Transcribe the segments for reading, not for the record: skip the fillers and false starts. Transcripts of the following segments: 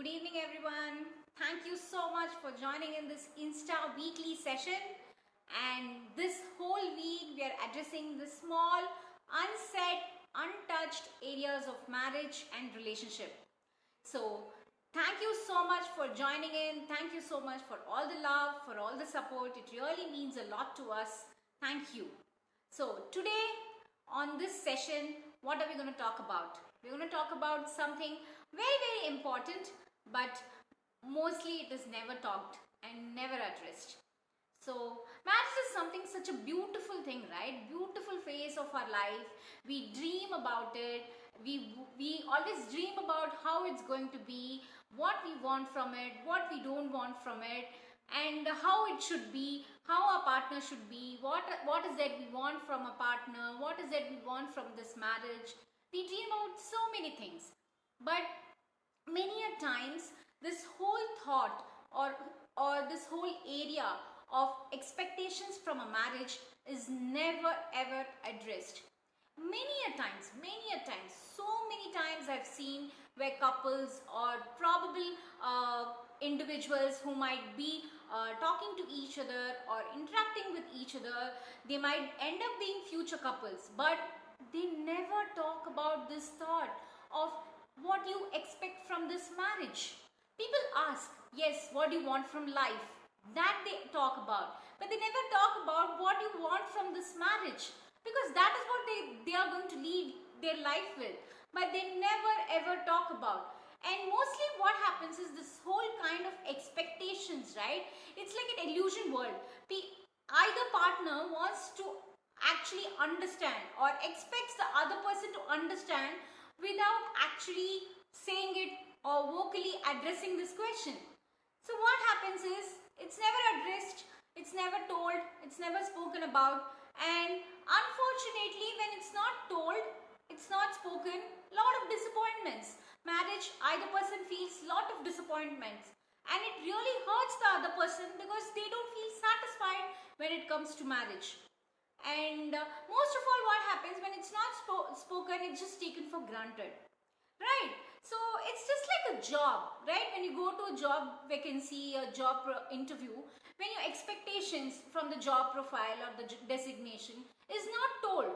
Good evening, everyone. Thank you so much for joining in this Insta weekly session. And this whole week, we are addressing the small, unsaid, untouched areas of marriage and relationship. So, thank you so much for joining in. Thank you so much for all the love, for all the support. It really means a lot to us. Thank you. So, today on this session, what are we going to talk about? We're going to talk about something very important, but mostly it is never talked and never addressed. So marriage is something, such a beautiful thing, right? Beautiful phase of our life. We dream about it. We always dream about how it's going to be, what we want from it, what we don't want from it, and how it should be, how our partner should be, what is that we want from a partner, what is that we want from this marriage. We dream about so many things, but many a times this whole thought or this whole area of expectations from a marriage is never ever addressed. Many a times, so many times I've seen where couples or probable individuals who might be talking to each other or interacting with each other, they might end up being future couples, but they never talk about this thought of what you expect from this marriage. People ask, yes, what do you want from life? That they talk about, but they never talk about what you want from this marriage, because that is what they are going to lead their life with, but they never ever talk about. And mostly what happens is this whole kind of expectations, right? It's like an illusion world. Either partner wants to actually understand or expects the other person to understand without actually saying it or vocally addressing this question. So what happens is, it's never addressed, it's never told, it's never spoken about, and unfortunately when it's not told, it's not spoken, lot of disappointments. Marriage, either person feels lot of disappointments, and it really hurts the other person because they don't feel satisfied when it comes to marriage. And most of all, what happens when it's not spoken, it's just taken for granted, right? So it's just like a job, right? When you go to a job vacancy, a job interview, when your expectations from the job profile or the designation is not told,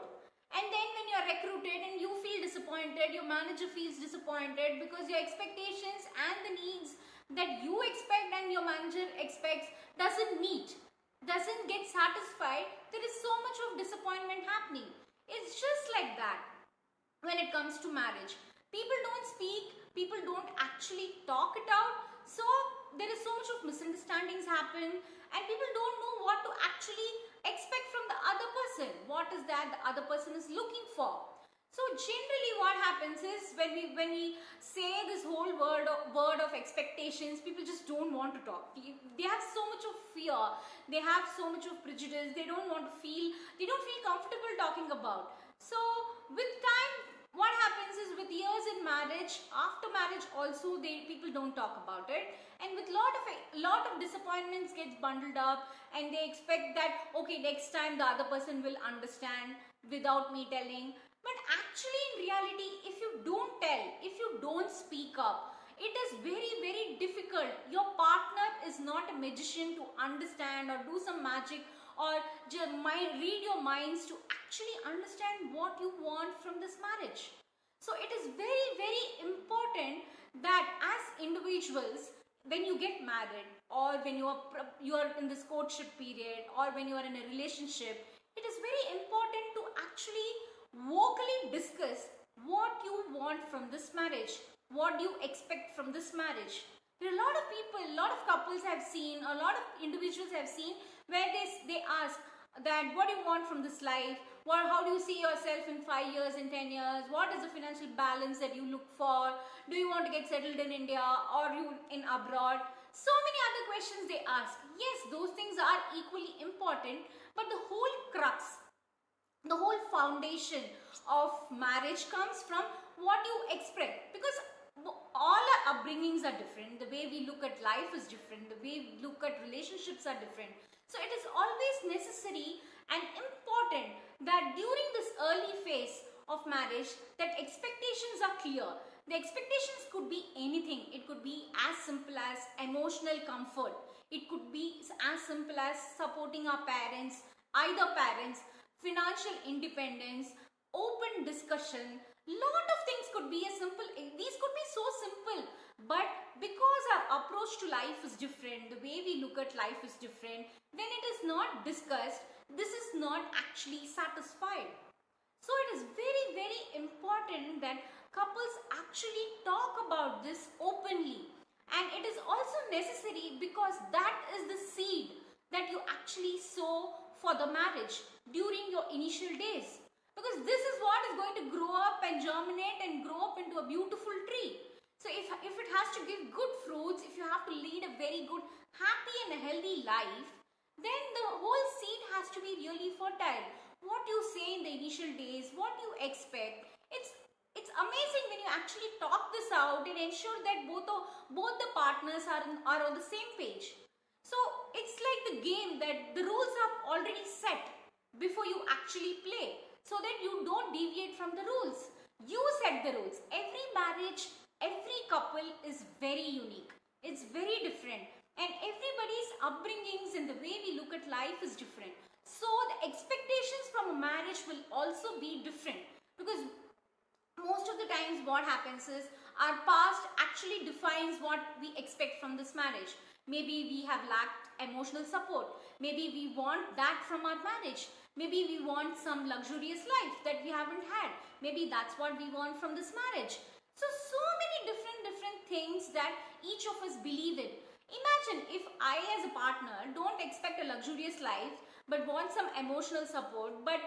and then when you are recruited and you feel disappointed, your manager feels disappointed because your expectations and the needs that you expect and your manager expects doesn't meet, doesn't get satisfied, there is so much of disappointment happening. It's just like that when it comes to marriage. People don't speak, people don't actually talk it out, so there is so much of misunderstandings happen, and people don't know what to actually expect from the other person. What is that the other person is looking for? So generally what happens is, when we say this whole word of expectations, people just don't want to talk. They have so much of fear, they have so much of prejudice, they don't feel comfortable talking about. So with time, what happens is, with years in marriage, after marriage also, people don't talk about it, and with lot of disappointments gets bundled up, and they expect that, okay, next time the other person will understand without me telling. But actually in reality, if you don't tell, if you don't speak up, it is very difficult. Your partner is not a magician to understand or do some magic or read your minds to actually understand what you want from this marriage. So it is very important that as individuals, when you get married, or when you are in this courtship period, or when you are in a relationship, it is very important to actually vocally discuss what you want from this marriage, what do you expect from this marriage. There are a lot of people, a lot of couples I've seen, a lot of individuals I've seen, where they ask that, what do you want from this life? How do you see yourself in 5 years, in 10 years? What is the financial balance that you look for? Do you want to get settled in India or you in abroad? So many other questions they ask. Yes, those things are equally important, but the whole crux, the whole foundation of marriage comes from what you expect, because all our upbringings are different, the way we look at life is different, the way we look at relationships are different. So it is always necessary and important that during this early phase of marriage, that expectations are clear. The expectations could be anything. It could be emotional comfort. It could be as simple as supporting our parents, either parents, financial independence, open discussion. Lot of things could be as simple. These could be so simple, but because our approach to life is different, the way we look at life is different, when it is not discussed, this is not actually satisfied. So it is very, very important that couples actually talk about this openly. And it is also necessary because that is the seed that you actually sow for the marriage during your initial days. Because this is what is going to grow up and germinate and grow up into a beautiful tree. So if it has to give good fruits, if you have to lead a very good, happy and a healthy life, then the whole seed has to be really fertile. What you say in the initial days, what you expect, it's amazing when you actually talk this out and ensure that both the partners are on the same page. So it's like the game that the rules are already set before you actually play, so that you don't deviate from the rules. You set the rules. Every marriage, every couple is very unique. It's very different. And everybody's upbringings and the way we look at life is different. So the expectations from a marriage will also be different. Because most of the times what happens is our past actually defines what we expect from this marriage. Maybe we have lacked emotional support. Maybe we want that from our marriage. Maybe we want some luxurious life that we haven't had. Maybe that's what we want from this marriage. So many different things that each of us believe in. Imagine if I as a partner don't expect a luxurious life but want some emotional support, but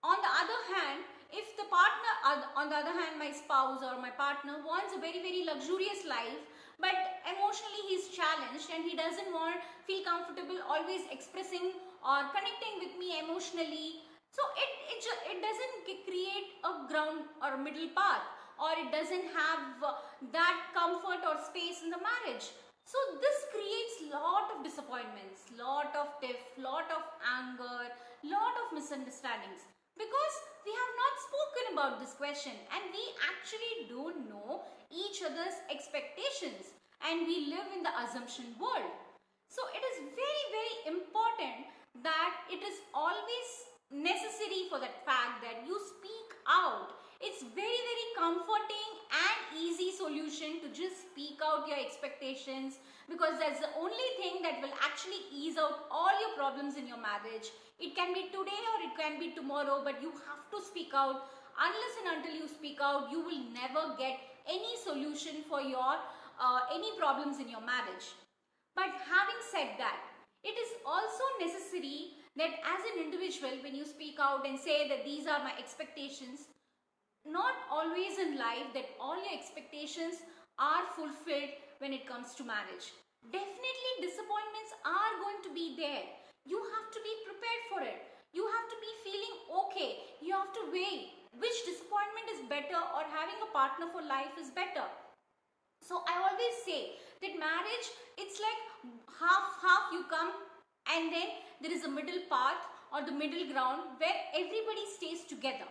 on the other hand, if the partner, on the other hand, my spouse or my partner wants a very, very luxurious life, but emotionally he's challenged and he doesn't feel comfortable always expressing or connecting with me emotionally, so it doesn't create a ground or a middle path, or it doesn't have that comfort or space in the marriage. So this creates lot of disappointments, lot of tiff, lot of anger, lot of misunderstandings, because we have not spoken about this question and we actually don't know each other's expectations and we live in the assumption world. So it is very, very important that it is always necessary for that fact that you speak out. It's very, very comforting and easy solution to just speak out your expectations, because that's the only thing that will actually ease out all your problems in your marriage. It can be today or it can be tomorrow, but you have to speak out. Unless and until you speak out, you will never get any solution for your any problems in your marriage. But having said that, it is also necessary that as an individual, when you speak out and say that these are my expectations, not always in life that all your expectations are fulfilled when it comes to marriage. Definitely disappointments are going to be there. You have to be prepared for it. You have to be feeling okay. You have to weigh which disappointment is better or having a partner for life is better. So I always say that marriage, it's like half you come and then there is a middle path or the middle ground where everybody stays together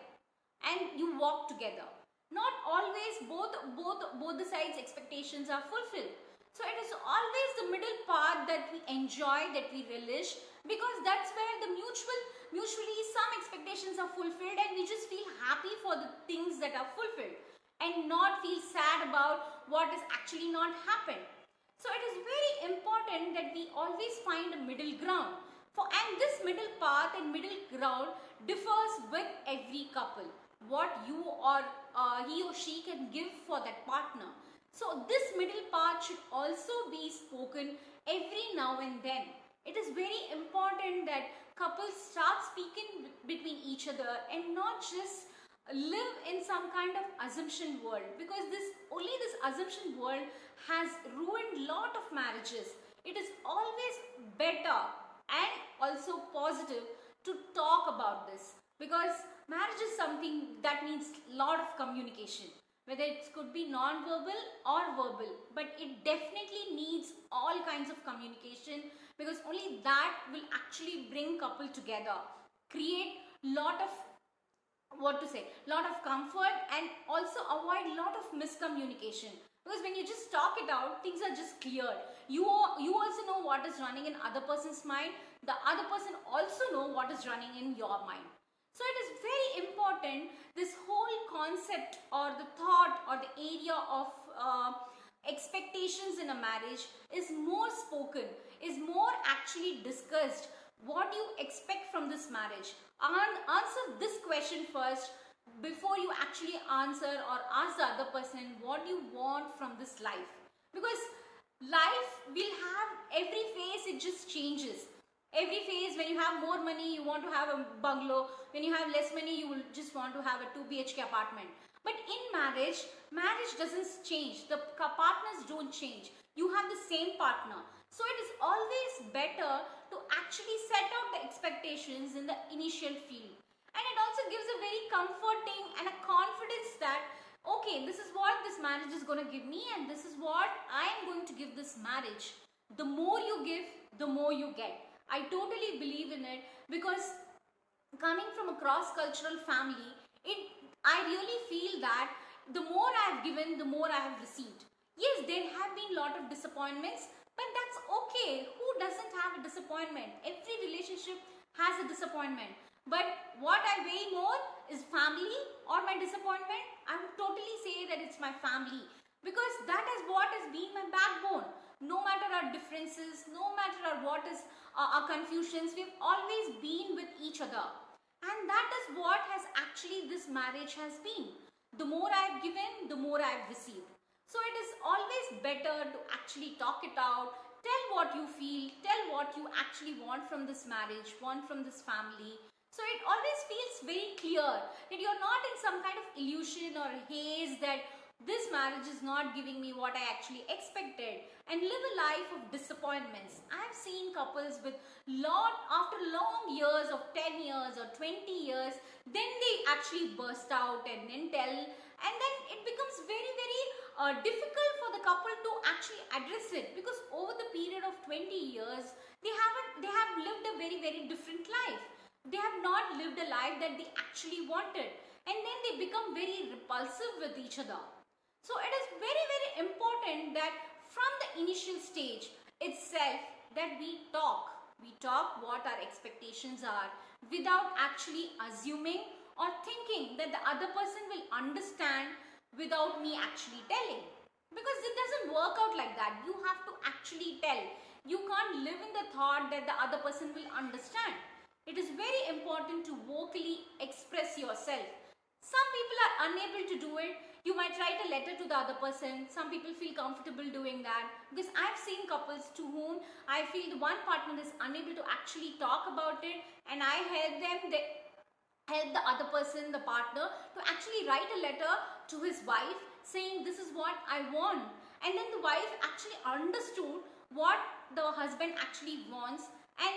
and you walk together. Not always both the sides' expectations are fulfilled. So it is always the middle path that we enjoy, that we relish, because that's where the mutually some expectations are fulfilled and we just feel happy for the things that are fulfilled and not feel sad about what is actually not happened. So it is very important that we always find a middle ground. And this middle path and middle ground differs with every couple. What you or he or she can give for that partner. So this middle path should also be spoken every now and then. It is very important that couples start speaking between each other and not just live in some kind of assumption world, because this assumption world has ruined lot of marriages. It is always better and also positive to talk about this, because marriage is something that needs lot of communication, whether it could be non-verbal or verbal, but it definitely needs all kinds of communication, because only that will actually bring couple together, create lot of comfort, and also avoid lot of miscommunication. Because when you just talk it out, things are just clear. You also know what is running in other person's mind. The other person also know what is running in your mind. So it is very important, this whole concept or the thought or the area of expectations in a marriage is more spoken, is more actually discussed. What do you expect from this marriage? Answer this question first before you actually answer or ask the other person what you want from this life. Because life will have every phase, it just changes. Every phase, when you have more money, you want to have a bungalow. When you have less money, you will just want to have a 2 BHK apartment. But in marriage, marriage doesn't change. The partners don't change. You have the same partner. So it is always better to actually set out the expectations in the initial field. And it also gives a very comforting and a confidence that, okay, this is what this marriage is going to give me, and this is what I am going to give this marriage. The more you give, the more you get. I totally believe in it, because coming from a cross-cultural family, I really feel that the more I have given, the more I have received. Yes, there have been a lot of disappointments, but that's okay. Who doesn't have a disappointment? Every relationship has a disappointment. But what I weigh more is family or my disappointment. I would totally say that it's my family, because that is what has been my backbone. No matter our differences, no matter what is our confusions, we've always been with each other. And that is what has actually this marriage has been. The more I've given, the more I've received. So it is always better to actually talk it out, tell what you feel, tell what you actually want from this marriage, want from this family. So it always feels very clear that you're not in some kind of illusion or haze that this marriage is not giving me what I actually expected, and live a life of disappointments. I've seen couples with after long years of 10 years or 20 years, then they actually burst out and then tell, and then it becomes very, very difficult for the couple to actually address it, because over the period of 20 years, they have lived a very, very different life. They have not lived a life that they actually wanted, and then they become very repulsive with each other. So it is very, very important that from the initial stage itself that we talk what our expectations are, without actually assuming or thinking that the other person will understand without me actually telling. Because it doesn't work out like that. You have to actually tell. You can't live in the thought that the other person will understand. It is very important to vocally express yourself. Some people are unable to do it. You might write a letter to the other person. Some people feel comfortable doing that, because I've seen couples to whom I feel the one partner is unable to actually talk about it, and I help them, help the other person, the partner, to actually write a letter to his wife saying this is what I want. And then the wife actually understood what the husband actually wants, and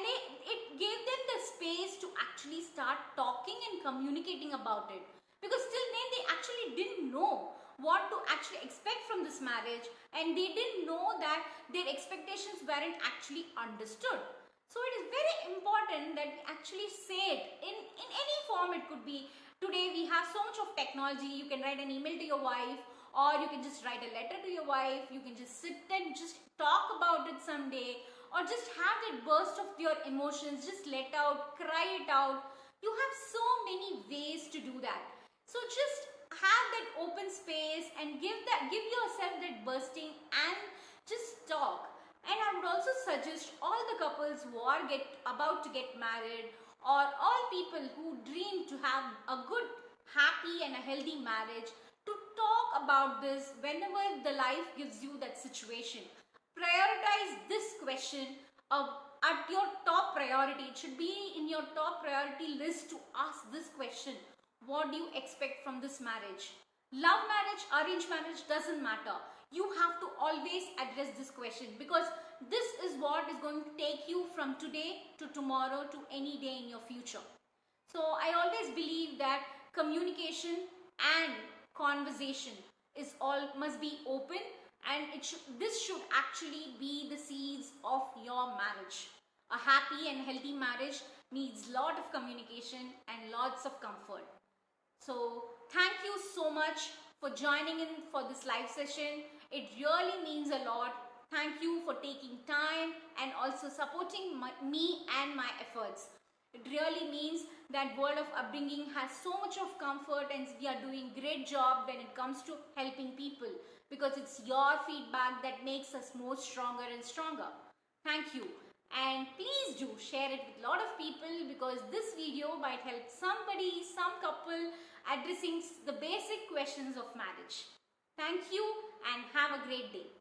it gave them the space to actually start talking and communicating about it. Because till then they actually didn't know what to actually expect from this marriage, and they didn't know that their expectations weren't actually understood. So it is very important that we actually say it in any form. It could be, today we have so much of technology. You can write an email to your wife, or you can just write a letter to your wife. You can just sit and just talk about it someday, or just have that burst of your emotions, just let out, cry it out. You have so many ways to do that. So just have that open space and give yourself that bursting and just talk. And I would also suggest all the couples who are about to get married, or all people who dream to have a good, happy and a healthy marriage, to talk about this whenever the life gives you that situation. Prioritize this question at your top priority. It should be in your top priority list to ask this question. What do you expect from this marriage? Love marriage, arranged marriage, doesn't matter. You have to always address this question, because this is what is going to take you from today to tomorrow to any day in your future. So I always believe that communication and conversation must be open, and this should actually be the seeds of your marriage. A happy and healthy marriage needs lot of communication and lots of comfort. So thank you so much for joining in for this live session. It really means a lot. Thank you for taking time and also supporting me and my efforts. It really means that World of Upbringing has so much of comfort and we are doing great job when it comes to helping people, because it's your feedback that makes us more stronger and stronger. Thank you. And please do share it with a lot of people, because this video might help somebody, some couple addressing the basic questions of marriage. Thank you and have a great day.